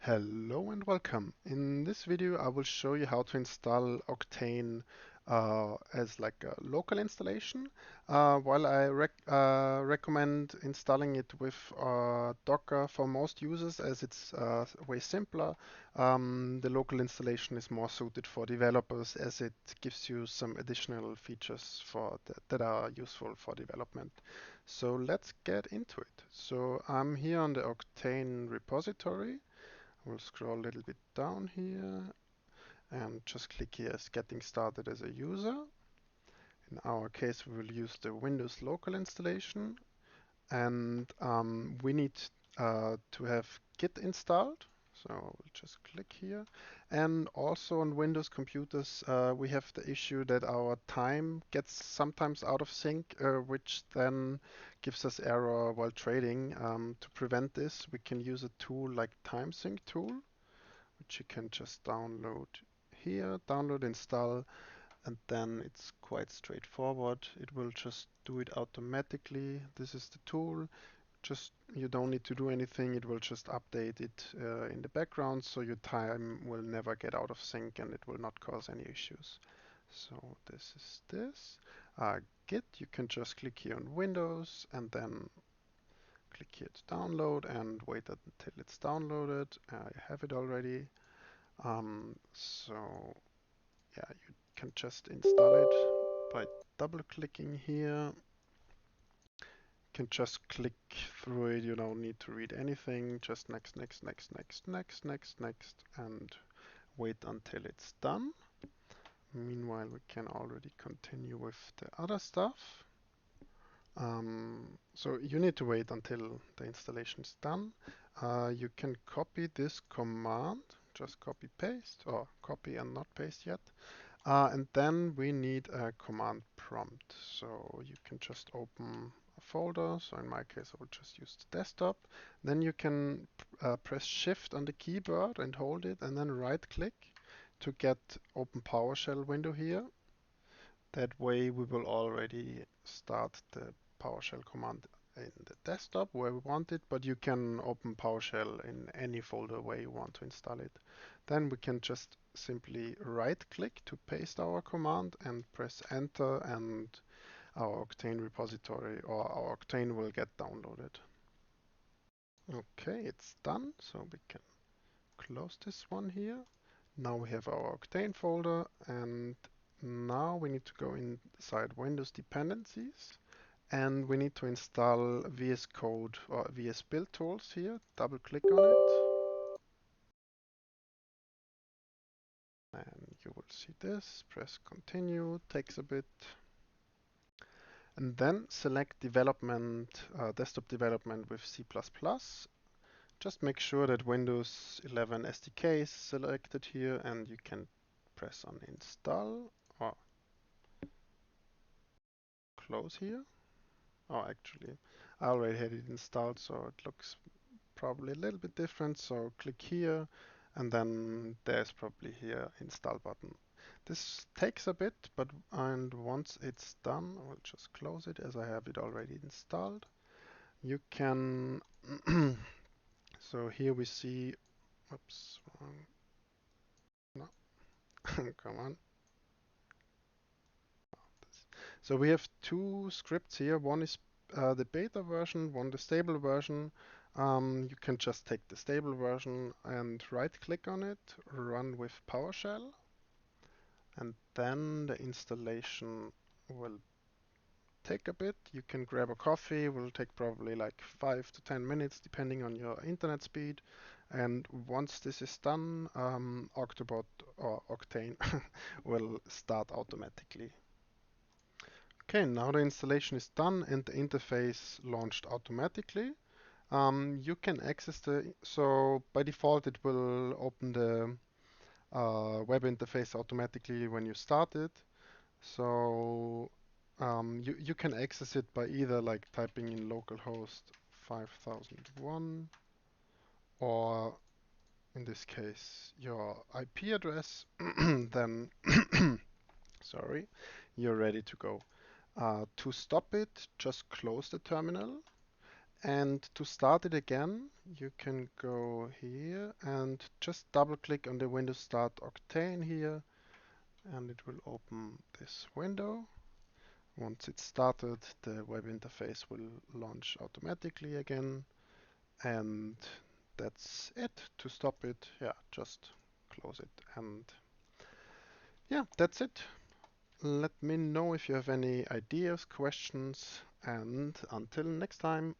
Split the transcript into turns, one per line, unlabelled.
Hello and welcome. In this video, I will show you how to install Octane as like a local installation. While I recommend installing it with Docker for most users as it's way simpler, the local installation is more suited for developers as it gives you some additional features that are useful for development. So let's get into it. So I'm here on the Octane repository. We'll scroll a little bit down here and just click here as getting started as a user. In our case, we will use the Windows local installation, and we need to have Git installed. So we'll just click here. And also on Windows computers, we have the issue that our time gets sometimes out of sync, which then gives us error while trading. To prevent this, we can use a tool like TimeSync tool, which you can just download here, download, install, and then it's quite straightforward. It will just do it automatically. This is the tool. Just you don't need to do anything. It will just update it in the background, so your time will never get out of sync and it will not cause any issues. So this is this. Git, you can just click here on Windows and then click here to download and wait until it's downloaded. I have it already. So yeah, you can just install it by double clicking here. You can just click through it. You don't need to read anything. Just next, next, next, next, next, next, next, and wait until it's done. Meanwhile, we can already continue with the other stuff. So you need to wait until the installation is done. You can copy this command, just copy paste, or copy and not paste yet. And then we need a command prompt. So you can just open a folder. So in my case, I will just use the desktop. Then you can press Shift on the keyboard and hold it, and then right click to get Open PowerShell window here. That way we will already start the PowerShell command in the desktop where we want it, but you can open PowerShell in any folder where you want to install it. Then we can just simply right click to paste our command and press enter, and our Octane repository or our Octane will get downloaded. Okay, it's done, so we can close this one here. Now we have our Octane folder, and now we need to go inside Windows dependencies, and we need to install VS Code or VS Build tools here. Double click on it, and you will see this. Press continue, takes a bit, and then select development, desktop development with C++. Just make sure that Windows 11 SDK is selected here, and you can press on install or close here. Oh, actually, I already had it installed, so it looks probably a little bit different. So click here, and then there's probably here install button. This takes a bit, and once it's done, I will just close it as I have it already installed. You can, so here we see, oops, wrong, no, come on. So we have two scripts here. One is the beta version, one the stable version. You can just take the stable version and right click on it, run with PowerShell, and then the installation will take a bit. You can grab a coffee, will take probably like 5 to 10 minutes depending on your internet speed. And once this is done, Octobot or Octane will start automatically. Okay, now the installation is done and the interface launched automatically. You can access so by default it will open the web interface automatically when you start it. So you can access it by either like typing in localhost 5001 or in this case your IP address, then sorry, you're ready to go. To stop it, just close the terminal And to start it again, you can go here and just double click on the Windows Start Octane here, and it will open this window. Once it's started, the web interface will launch automatically again, and that's it. To stop it, yeah, just close it. And yeah, that's it. Let me know if you have any ideas, questions, and until next time.